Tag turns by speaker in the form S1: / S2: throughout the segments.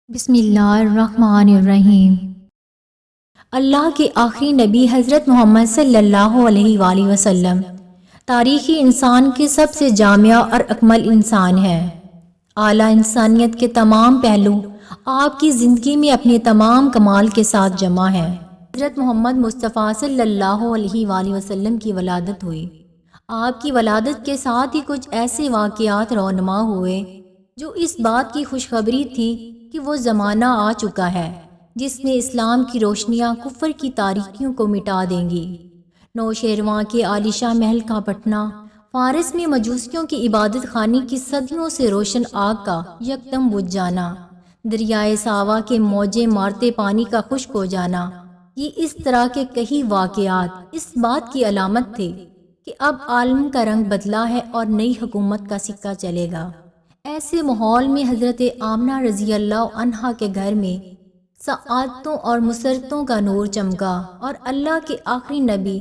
S1: بسم اللہ الرحمن الرحیم۔ اللہ کے آخری نبی حضرت محمد صلی اللہ علیہ وآلہ وسلم تاریخی انسان کے سب سے جامع اور اکمل انسان ہیں۔ اعلیٰ انسانیت کے تمام پہلو آپ کی زندگی میں اپنے تمام کمال کے ساتھ جمع ہیں۔ حضرت محمد مصطفیٰ صلی اللہ علیہ وآلہ وسلم کی ولادت ہوئی۔ آپ کی ولادت کے ساتھ ہی کچھ ایسے واقعات رونما ہوئے جو اس بات کی خوشخبری تھی کہ وہ زمانہ آ چکا ہے جس میں اسلام کی روشنیاں کفر کی تاریکیوں کو مٹا دیں گی۔ نوشیروان کے عالیشاہ محل کا پٹنا، فارس میں مجوسیوں کی عبادت خانے کی صدیوں سے روشن آگ کا یکدم بجھ جانا، دریائے ساوا کے موجیں مارتے پانی کا خشک ہو جانا، یہ اس طرح کے کئی واقعات اس بات کی علامت تھے کہ اب عالم کا رنگ بدلا ہے اور نئی حکومت کا سکہ چلے گا۔ ایسے ماحول میں حضرت آمنہ رضی اللہ عنہا کے گھر میں سعادتوں اور مسرتوں کا نور چمکا اور اللہ کے آخری نبی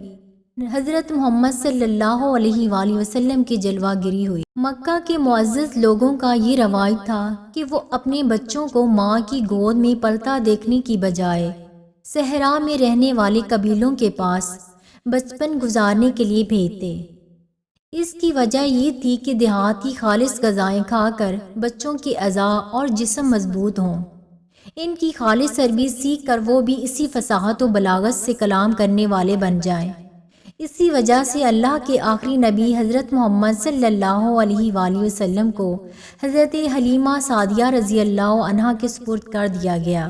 S1: حضرت محمد صلی اللہ علیہ وآلہ وسلم کی جلوہ گری ہوئی۔ مکہ کے معزز لوگوں کا یہ روایت تھا کہ وہ اپنے بچوں کو ماں کی گود میں پلتا دیکھنے کی بجائے صحرا میں رہنے والے قبیلوں کے پاس بچپن گزارنے کے لیے بھیجتے۔ اس کی وجہ یہ تھی کہ دیہاتی خالص غذائیں کھا کر بچوں کے اعضاء اور جسم مضبوط ہوں۔ ان کی خالص عربی سیکھ کر وہ بھی اسی فصاحت و بلاغت سے کلام کرنے والے بن جائیں۔ اسی وجہ سے اللہ کے آخری نبی حضرت محمد صلی اللہ علیہ وآلہ وسلم کو حضرت حلیمہ سعدیہ رضی اللہ عنہا کے سپرد کر دیا گیا۔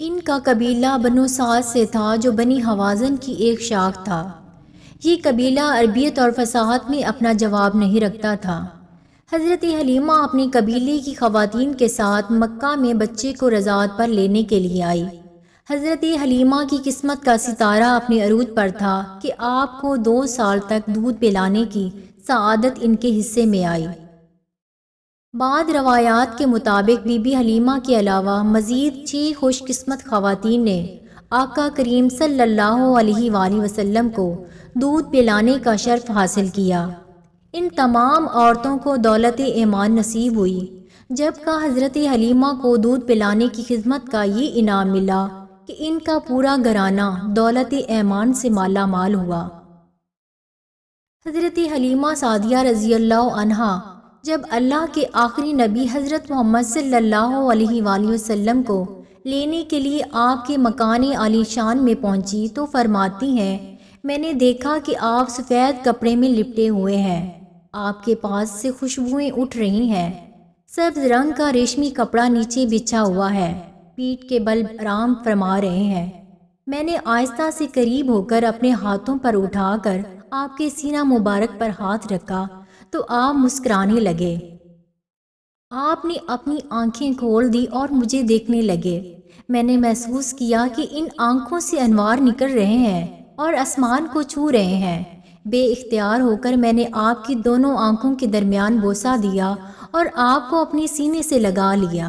S1: ان کا قبیلہ بنو سعد سے تھا جو بنی حوازن کی ایک شاخ تھا۔ یہ قبیلہ عربیت اور فصاحت میں اپنا جواب نہیں رکھتا تھا۔ حضرت حلیمہ اپنے قبیلے کی خواتین کے ساتھ مکہ میں بچے کو رضاعت پر لینے کے لیے آئی۔ حضرت حلیمہ کی قسمت کا ستارہ اپنے عروج پر تھا کہ آپ کو 2 سال تک دودھ پلانے کی سعادت ان کے حصے میں آئی۔ بعض روایات کے مطابق بی بی حلیمہ کے علاوہ مزید 6 خوش قسمت خواتین نے آقا کریم صلی اللہ علیہ وآلہ وسلم کو دودھ پلانے کا شرف حاصل کیا۔ ان تمام عورتوں کو دولت ایمان نصیب ہوئی، جبکہ حضرت حلیمہ کو دودھ پلانے کی خدمت کا یہ انعام ملا کہ ان کا پورا گھرانہ دولت ایمان سے مالا مال ہوا۔ حضرت حلیمہ سعدیہ رضی اللہ عنہا جب اللہ کے آخری نبی حضرت محمد صلی اللہ علیہ وآلہ وسلم کو لینے کے لیے آپ کے مکان عالی شان میں پہنچی تو فرماتی ہیں، میں نے دیکھا کہ آپ سفید کپڑے میں لپٹے ہوئے ہیں، آپ کے پاس سے خوشبوئیں اٹھ رہی ہیں، سبز رنگ کا ریشمی کپڑا نیچے بچھا ہوا ہے، پیٹھ کے بل آرام فرما رہے ہیں۔ میں نے آہستہ سے قریب ہو کر اپنے ہاتھوں پر اٹھا کر آپ کے سینہ مبارک پر ہاتھ رکھا تو آپ مسکرانے لگے۔ آپ نے اپنی آنکھیں کھول دی اور مجھے دیکھنے لگے۔ میں نے محسوس کیا کہ ان آنکھوں سے انوار نکل رہے ہیں اور آسمان کو چھو رہے ہیں۔ بے اختیار ہو کر میں نے آپ کی دونوں آنکھوں کے درمیان بوسہ دیا اور آپ کو اپنے سینے سے لگا لیا۔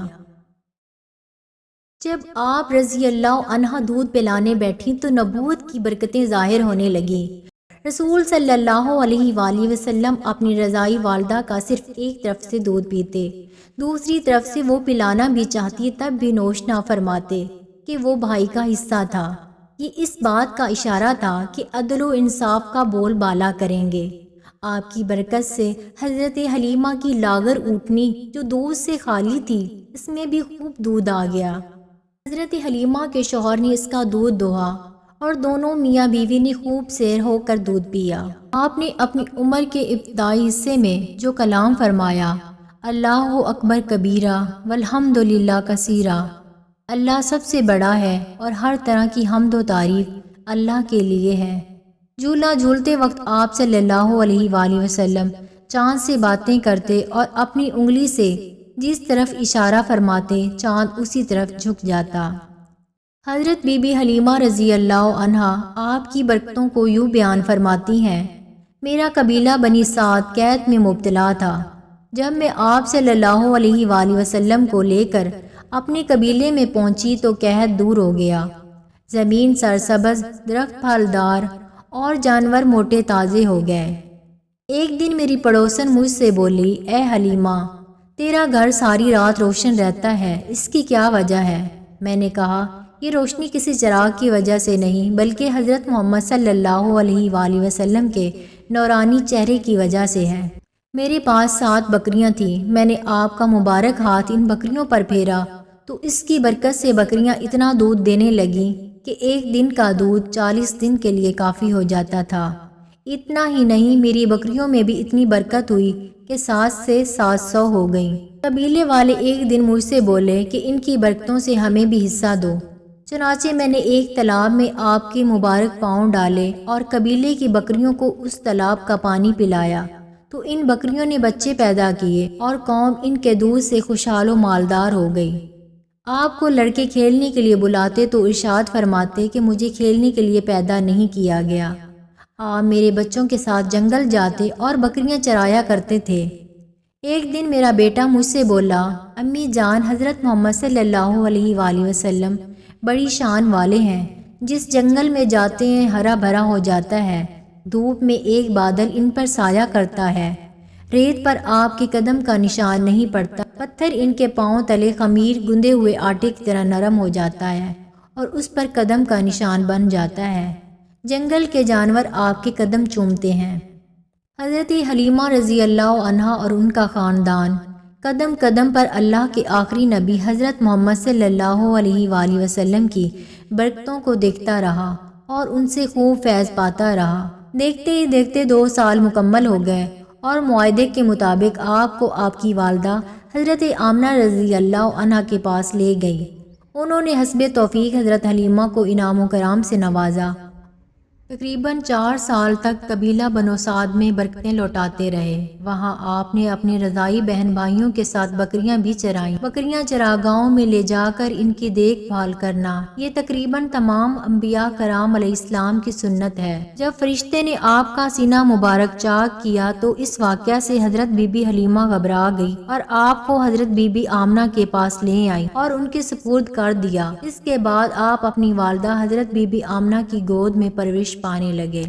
S1: جب آپ رضی اللہ عنہا دودھ پلانے بیٹھی تو نبوت کی برکتیں ظاہر ہونے لگیں۔ رسول صلی اللہ علیہ وآلہ وسلم اپنی رضائی والدہ کا صرف ایک طرف سے دودھ پیتے، دوسری طرف سے وہ پلانا بھی چاہتی تب بھی نوش نہ فرماتے کہ وہ بھائی کا حصہ تھا۔ یہ اس بات کا اشارہ تھا کہ عدل و انصاف کا بول بالا کریں گے۔ آپ کی برکت سے حضرت حلیمہ کی لاغر اونٹنی جو دودھ سے خالی تھی اس میں بھی خوب دودھ آ گیا۔ حضرت حلیمہ کے شوہر نے اس کا دودھ دوہا اور دونوں میاں بیوی نے خوب سیر ہو کر دودھ پیا۔ آپ نے اپنی عمر کے ابتدائی حصے میں جو کلام فرمایا، اللہ اکبر کبیرہ والحمدللہ کثیرہ، اللہ سب سے بڑا ہے اور ہر طرح کی حمد و تعریف اللہ کے لیے ہے۔ جھولا جھولتے وقت آپ صلی اللہ علیہ وآلہ وسلم چاند سے باتیں کرتے اور اپنی انگلی سے جس طرف اشارہ فرماتے چاند اسی طرف جھک جاتا۔ حضرت بی بی حلیمہ رضی اللہ عنہا آپ کی برکتوں کو یوں بیان فرماتی ہیں، میرا قبیلہ بنی سعد قید میں مبتلا تھا۔ جب میں آپ صلی اللہ علیہ وآلہ وسلم کو لے کر اپنے قبیلے میں پہنچی تو قحط دور ہو گیا، زمین سرسبز، درخت پھلدار اور جانور موٹے تازے ہو گئے۔ ایک دن میری پڑوسن مجھ سے بولی، اے حلیمہ، تیرا گھر ساری رات روشن رہتا ہے، اس کی کیا وجہ ہے؟ میں نے کہا یہ روشنی کسی چراغ کی وجہ سے نہیں بلکہ حضرت محمد صلی اللہ علیہ وآلہ وسلم کے نورانی چہرے کی وجہ سے ہے۔ میرے پاس 7 بکریاں تھیں، میں نے آپ کا مبارک ہاتھ ان بکریوں پر پھیرا تو اس کی برکت سے بکریاں اتنا دودھ دینے لگیں کہ ایک دن کا دودھ 40 دن کے لیے کافی ہو جاتا تھا۔ اتنا ہی نہیں، میری بکریوں میں بھی اتنی برکت ہوئی کہ 7 سے 700 ہو گئیں۔ قبیلے والے ایک دن مجھ سے بولے کہ ان کی برکتوں سے ہمیں بھی حصہ دو۔ چنانچہ میں نے ایک تالاب میں آپ کے مبارک پاؤں ڈالے اور قبیلے کی بکریوں کو اس تالاب کا پانی پلایا تو ان بکریوں نے بچے پیدا کیے اور قوم ان کے دودھ سے خوشحال و مالدار ہو گئی۔ آپ کو لڑکے کھیلنے کے لیے بلاتے تو ارشاد فرماتے کہ مجھے کھیلنے کے لیے پیدا نہیں کیا گیا۔ آپ میرے بچوں کے ساتھ جنگل جاتے اور بکریاں چرایا کرتے تھے۔ ایک دن میرا بیٹا مجھ سے بولا، امی جان، حضرت محمد صلی اللہ علیہ وآلہ وسلم بڑی شان والے ہیں، جس جنگل میں جاتے ہیں ہرا بھرا ہو جاتا ہے، دھوپ میں ایک بادل ان پر سایہ کرتا ہے، ریت پر آپ کے قدم کا نشان نہیں پڑتا، پتھر ان کے پاؤں تلے خمیر گندے ہوئے آٹے کی طرح نرم ہو جاتا ہے اور اس پر قدم کا نشان بن جاتا ہے، جنگل کے جانور آپ کے قدم چومتے ہیں۔ حضرت حلیمہ رضی اللہ عنہا اور ان کا خاندان قدم قدم پر اللہ کے آخری نبی حضرت محمد صلی اللہ علیہ وآلہ وسلم کی برکتوں کو دیکھتا رہا اور ان سے خوب فیض پاتا رہا۔ دیکھتے ہی دیکھتے 2 سال مکمل ہو گئے اور معاہدے کے مطابق آپ کو آپ کی والدہ حضرت آمنہ رضی اللہ عنہا کے پاس لے گئی۔ انہوں نے حسب توفیق حضرت حلیمہ کو انعام و کرام سے نوازا۔ تقریباً 4 سال تک قبیلہ بنو سعد میں برکتیں لوٹاتے رہے۔ وہاں آپ نے اپنے رضاعی بہن بھائیوں کے ساتھ بکریاں بھی چرائیں۔ بکریاں چراگاہوں میں لے جا کر ان کی دیکھ بھال کرنا یہ تقریباً تمام انبیاء کرام علیہ السلام کی سنت ہے۔ جب فرشتے نے آپ کا سینہ مبارک چاک کیا تو اس واقعہ سے حضرت بی بی حلیمہ گھبرا گئی اور آپ کو حضرت بی بی آمنہ کے پاس لے آئیں اور ان کے سپرد کر دیا۔ اس کے بعد آپ اپنی والدہ حضرت بی بی آمنہ کی گود میں پرورش پانے لگے۔